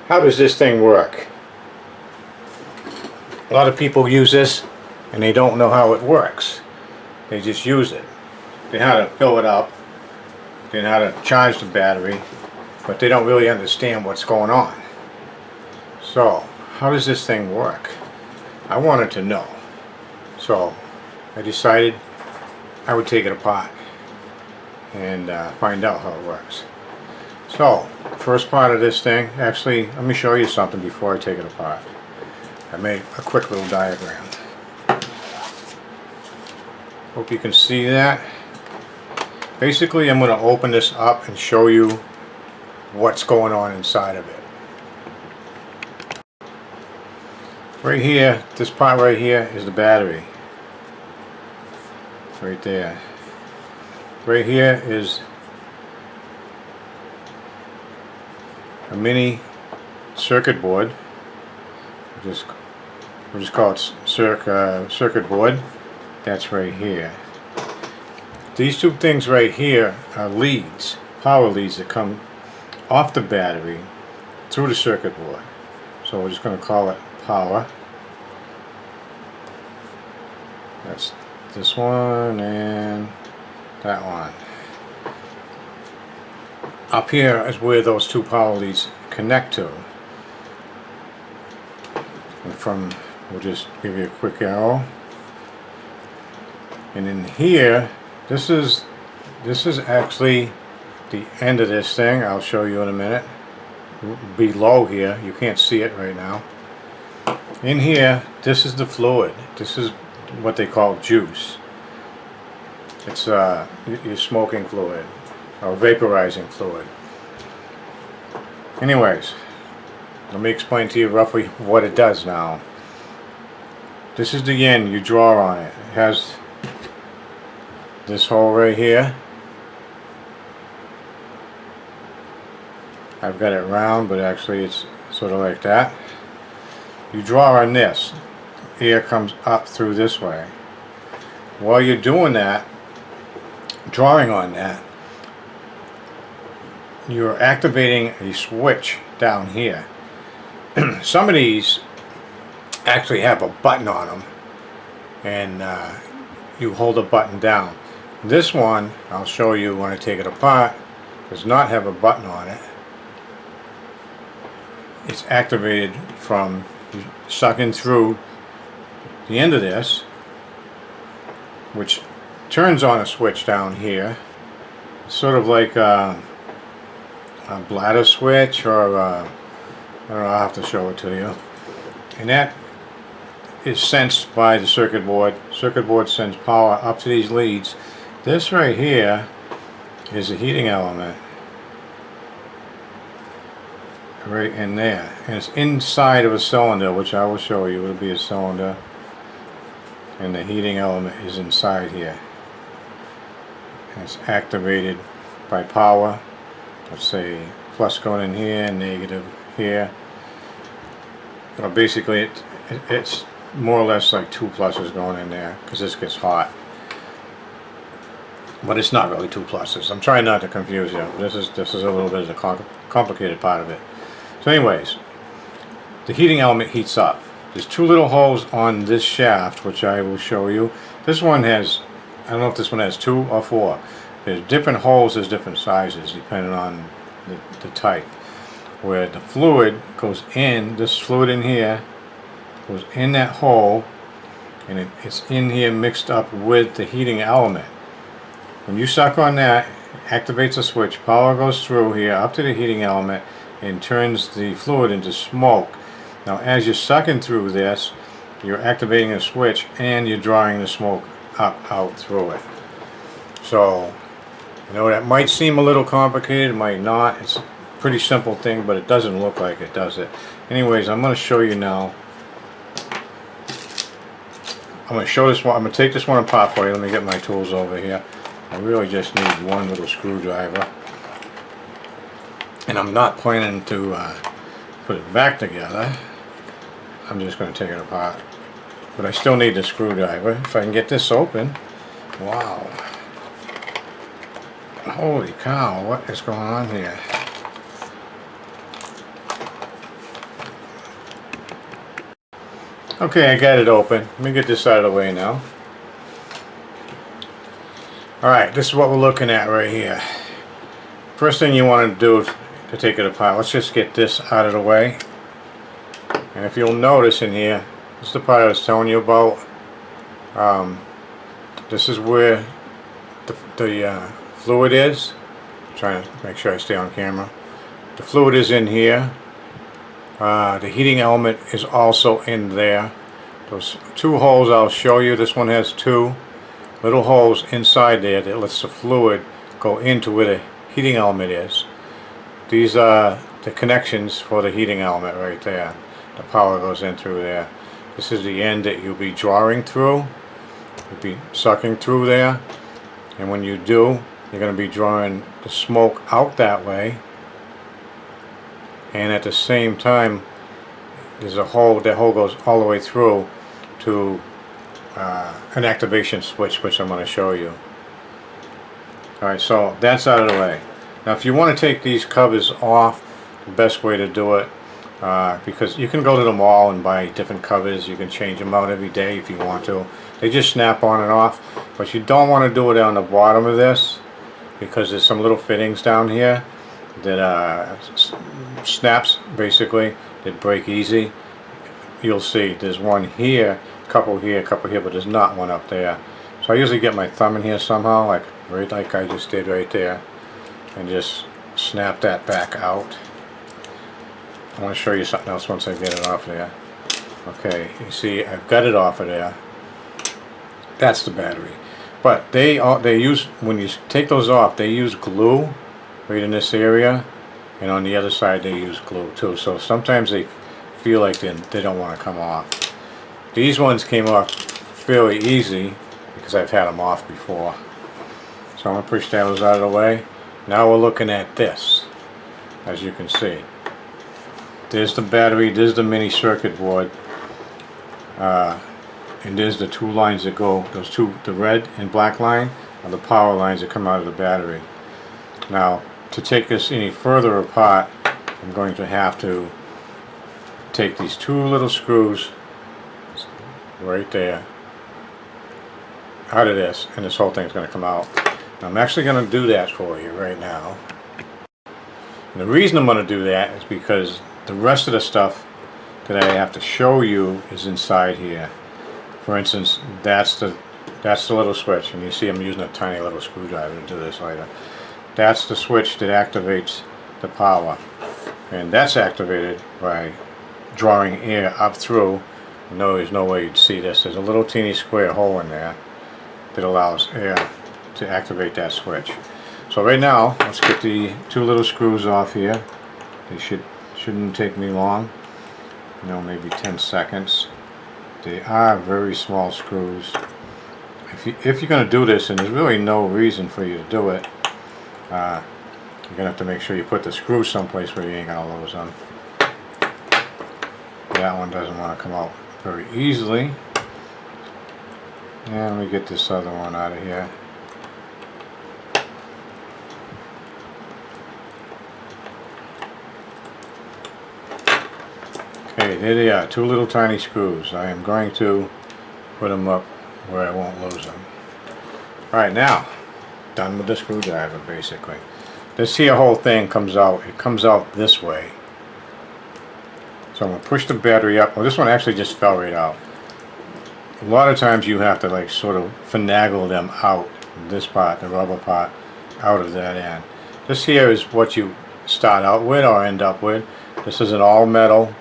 How does this thing work? A lot of people use this and they don't know how it works. They just use it. They know how to fill it up, they know how to charge the battery, but they don't really understand what's going on. So, how does this thing work? I wanted to know. So, I decided I would take it apart and find out how it works. So, first part of this thing, actually, let me show you something before I take it apart. I made a quick little diagram. Hope you can see that. Basically, I'm going to open this up and show you what's going on inside of it. Right here, this part right here is the battery. Right there. Right here is a mini circuit board. We'll just call it circuit board. That's right here. These two things right here are leads, power leads that come off the battery through the circuit board. So we're just going to call it power. That's this one and that one. Up here is where those two power leads connect to. And we'll just give you a quick arrow. And in here, this is actually the end of this thing. I'll show you in a minute. Below here, you can't see it right now. In here, this is the fluid. This is what they call juice. It's your smoking fluid or vaporizing fluid. Anyways, let me explain to you roughly what it does now. This is the end. You draw on it. It has this hole right here. I've got it round, but actually it's sort of like that. You draw on this. Air comes up through this way. While you're doing that, drawing on that, you're activating a switch down here. Some of these actually have a button on them, and you hold a button down. This one, I'll show you when I take it apart, does not have a button on it. It's activated from sucking through the end of this, which turns on a switch down here. It's sort of like a bladder switch, or I don't know, I'll have to show it to you. And that is sensed by the circuit board. Circuit board sends power up to these leads. This right here is a heating element. Right in there. And it's inside of a cylinder, which I will show you. It'll be a cylinder. And the heating element is inside here. And it's activated by power. Let's say plus going in here, negative here. Well, basically it's more or less like two pluses going in there, because this gets hot. But it's not really two pluses. I'm trying not to confuse you. This is a little bit of the complicated part of it. So anyways, the heating element heats up. There's two little holes on this shaft, which I will show you. This one has, I don't know if this one has 2 or 4. There's different holes, there's different sizes depending on the type. Where the fluid goes in, this fluid in here, goes in that hole, and it's in here mixed up with the heating element. When you suck on that, it activates a switch, power goes through here up to the heating element and turns the fluid into smoke. Now as you're sucking through this, you're activating a switch and you're drawing the smoke up out through it. So, I know that might seem a little complicated, it might not. It's a pretty simple thing, but it doesn't look like it, does it? Anyways, I'm going to show you now. I'm going to show this one. I'm going to take this one apart for you. Let me get my tools over here. I really just need one little screwdriver. And I'm not planning to put it back together. I'm just going to take it apart. But I still need the screwdriver. If I can get this open. Wow. Holy cow, what is going on here? Okay, I got it open. Let me get this out of the way now. Alright, this is what we're looking at right here. First thing you want to do to take it apart, let's just get this out of the way. And if you'll notice in here, this is the part I was telling you about. This is where the fluid is. I'm trying to make sure I stay on camera. The fluid is in here. The heating element is also in there. Those two holes I'll show you. This one has two little holes inside there that lets the fluid go into where the heating element is. These are the connections for the heating element right there. The power goes in through there. This is the end that you'll be drawing through. You'll be sucking through there, and when you do, you're going to be drawing the smoke out that way, and at the same time there's a hole. That hole goes all the way through to an activation switch, which I'm going to show you. Alright, so that's out of the way. Now if you want to take these covers off, the best way to do it, because you can go to the mall and buy different covers. You can change them out every day if you want to. They just snap on and off, but you don't want to do it on the bottom of this, because there's some little fittings down here that snaps basically, that break easy. You'll see there's one here, a couple here, but there's not one up there. So I usually get my thumb in here somehow, like right like I just did right there, and just snap that back out. I want to show you something else once I get it off there. Okay, you see I've got it off of there. That's the battery. But they use, when you take those off, they use glue right in this area, and on the other side they use glue too. So sometimes they feel like they don't want to come off. These ones came off fairly easy because I've had them off before. So I'm going to push those out of the way. Now we're looking at this, as you can see. There's the battery, there's the mini circuit board, and there's the two lines that go, those two, the red and black line, are the power lines that come out of the battery. Now, to take this any further apart, I'm going to have to take these two little screws right there out of this, and this whole thing's going to come out. Now, I'm actually going to do that for you right now. And the reason I'm going to do that is because the rest of the stuff that I have to show you is inside here. For instance, that's the little switch, and you see I'm using a tiny little screwdriver to do this later. That's the switch that activates the power, and that's activated by drawing air up through. No, there's no way you'd see this. There's a little teeny square hole in there that allows air to activate that switch. So right now, let's get the two little screws off here. They shouldn't take me long, maybe 10 seconds. They are very small screws. If you're going to do this, and there's really no reason for you to do it, you're going to have to make sure you put the screws someplace where you ain't going to lose them. That one doesn't want to come out very easily. And let me get this other one out of here. Okay, there they are, two little tiny screws. I am going to put them up where I won't lose them. Alright, now, done with the screwdriver basically. This here whole thing comes out, it comes out this way. So I'm going to push the battery up. Well, this one actually just fell right out. A lot of times you have to like sort of finagle them out, this part, the rubber part, out of that end. This here is what you start out with or end up with. This is an all metal,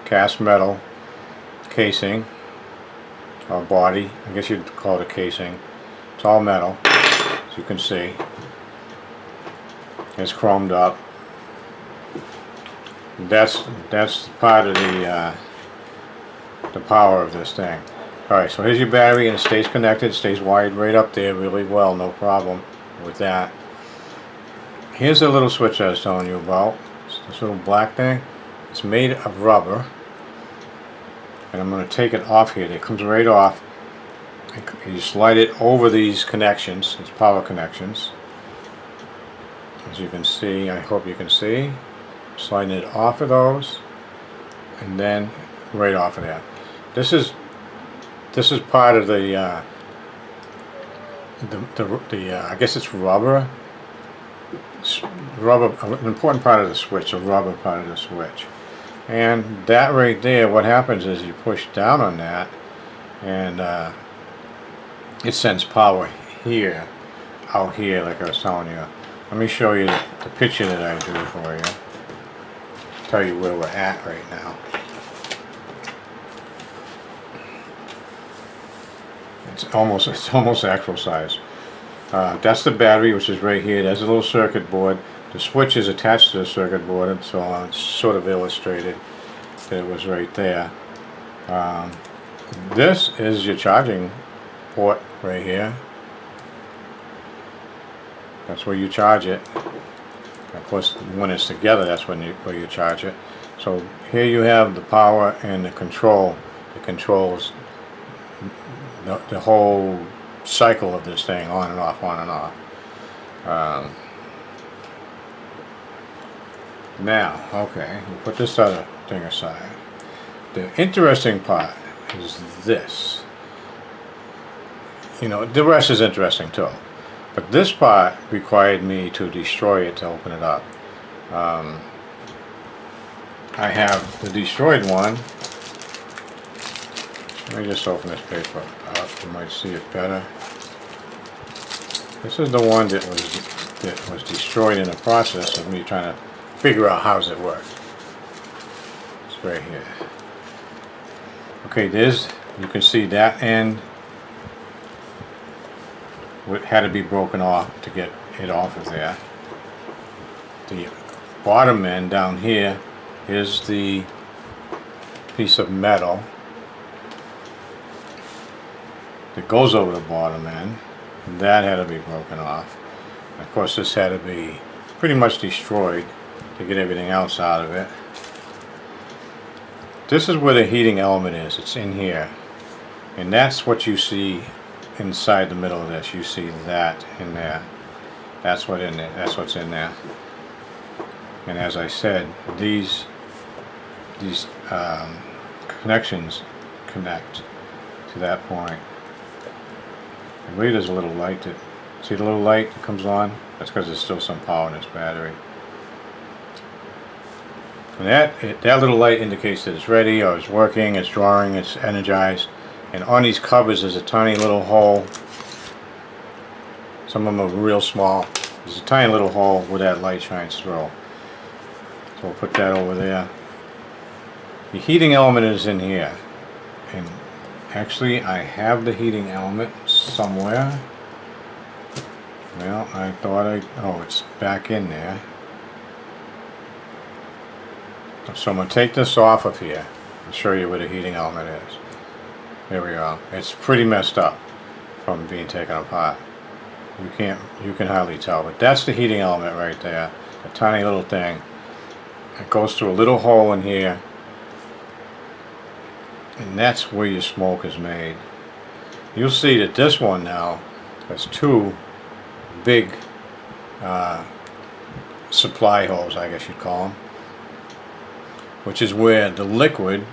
cast metal casing, or body, I guess you'd call it a casing. It's all metal, as you can see. It's chromed up. That's part of the power of this thing. Alright, so here's your battery, and it stays connected, it stays wired right up there really well, no problem with that. Here's the little switch I was telling you about. It's this little black thing. It's made of rubber, and I'm going to take it off here. It comes right off. You slide it over these connections, these power connections. As you can see, I hope you can see. Sliding it off of those, and then right off of that. This is part of the I guess it's rubber. Rubber, an important part of the switch, a rubber part of the switch. And that right there, what happens is you push down on that, and it sends power here, out here, like I was telling you. Let me show you the picture that I drew for you. Tell you where we're at right now. It's almost actual size. That's the battery, which is right here. There's a little circuit board. The switch is attached to the circuit board, and so on. It's sort of illustrated that it was right there. This is your charging port right here. That's where you charge it. Of course, when it's together, that's where you charge it. So here you have the power and the control. It controls the whole cycle of this thing, on and off, on and off. Now, okay, we'll put this other thing aside. The interesting part is this. You know, the rest is interesting too. But this part required me to destroy it to open it up. I have the destroyed one. Let me just open this paper up. You might see it better. This is the one that was destroyed in the process of me trying to figure out how does it work. It's right here. Okay, you can see that end had to be broken off to get it off of there. The bottom end down here is the piece of metal that goes over the bottom end. That had to be broken off. Of course, this had to be pretty much destroyed to get everything else out of it. This is where the heating element is. It's in here, and that's what you see inside the middle of this. You see that in there. That's what's in there. And as I said, these connections connect to that point. I believe there's a little light that, see the little light that comes on? That's because there's still some power in this battery. And that little light indicates that it's ready, or it's working, it's drawing, it's energized. And on these covers there's a tiny little hole. Some of them are real small. There's a tiny little hole where that light shines through. So we'll put that over there. The heating element is in here. And actually I have the heating element somewhere. Well, I thought oh, it's back in there. So I'm going to take this off of here and show you where the heating element is. There we go. It's pretty messed up from being taken apart. You can hardly tell, but that's the heating element right there. A tiny little thing. It goes through a little hole in here, and that's where your smoke is made. You'll see that this one now has two big supply holes, I guess you'd call them, which is where the liquid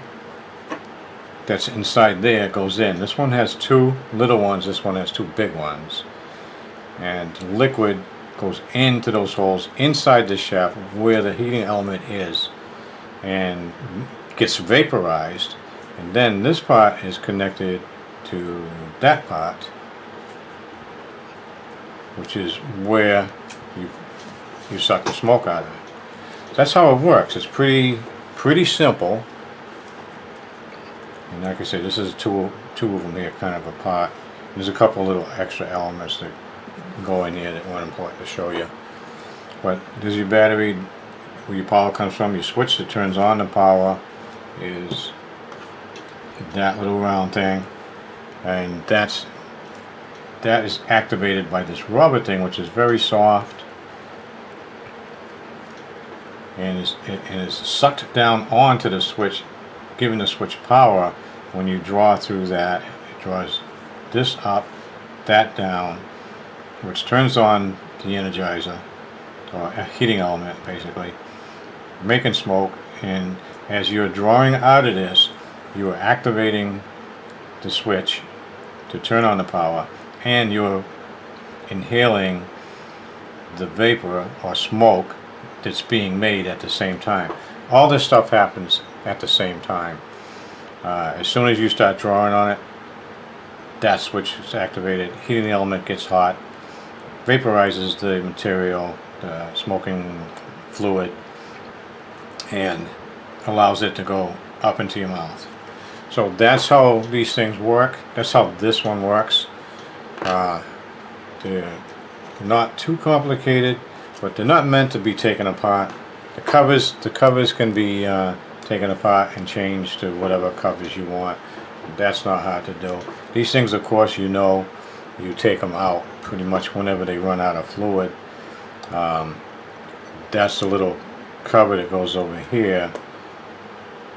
that's inside there goes in. This one has two little ones, this one has two big ones. And the liquid goes into those holes inside the shaft where the heating element is and gets vaporized. And then this part is connected to that part, which is where you suck the smoke out of it. That's how it works. It's pretty simple. And like I said, this is two of them here kind of apart. There's a couple little extra elements that go in here that weren't important to show you. But there's your battery, where your power comes from. Your switch that turns on the power is that little round thing, and that is activated by this rubber thing, which is very soft and is sucked down onto the switch, giving the switch power. When you draw through that, it draws this up, that down, which turns on the energizer, or a heating element basically, making smoke. And as you're drawing out of this, you are activating the switch to turn on the power, and you're inhaling the vapor or smoke that's being made at the same time. All this stuff happens at the same time. As soon as you start drawing on it, that switch is activated, heating element gets hot, vaporizes the material, the smoking fluid, and allows it to go up into your mouth. So that's how these things work. That's how this one works. They're not too complicated, but they're not meant to be taken apart. The covers can be taken apart and changed to whatever covers you want. That's not hard to do. These things, of course, you take them out pretty much whenever they run out of fluid. That's the little cover that goes over here.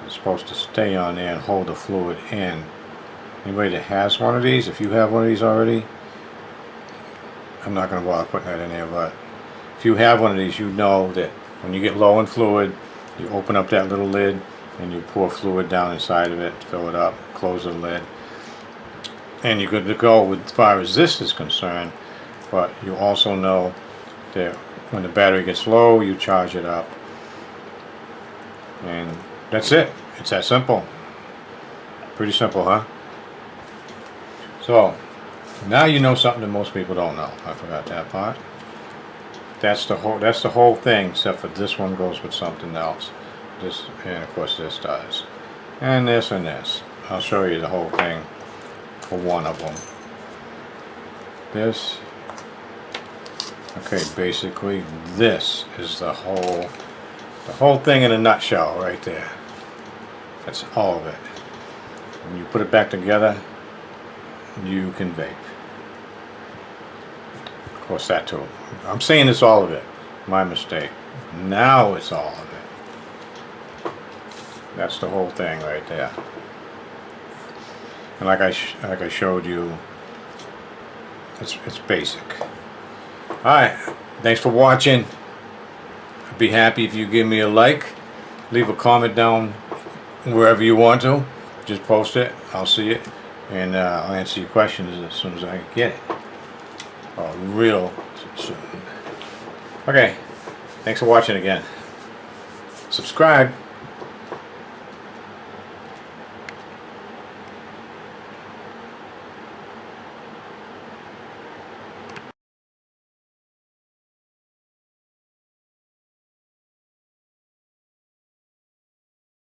It's supposed to stay on there and hold the fluid in. Anybody that has one of these, if you have one of these already, I'm not going to bother putting that in there, but if you have one of these, you know that when you get low in fluid, you open up that little lid and you pour fluid down inside of it, fill it up, close the lid, and you're good to go as far as this is concerned. But you also know that when the battery gets low, you charge it up, and that's it. It's that simple. Pretty simple, huh? So now you know something that most people don't know. I forgot that part. That's the whole thing, except for this one goes with something else. This, and of course this does, and this and this. I'll show you the whole thing for one of them. This. Okay, basically this is the whole thing in a nutshell right there. That's all of it. When you put it back together, you can vape. Of course, that too. I'm saying it's all of it. My mistake. Now it's all of it. That's the whole thing right there. And like I showed you, it's basic. Alright, thanks for watching. I'd be happy if you give me a like. Leave a comment down wherever you want to. Just post it. I'll see it. And I'll answer your questions as soon as I get it. Real soon. Okay, thanks for watching again. Subscribe.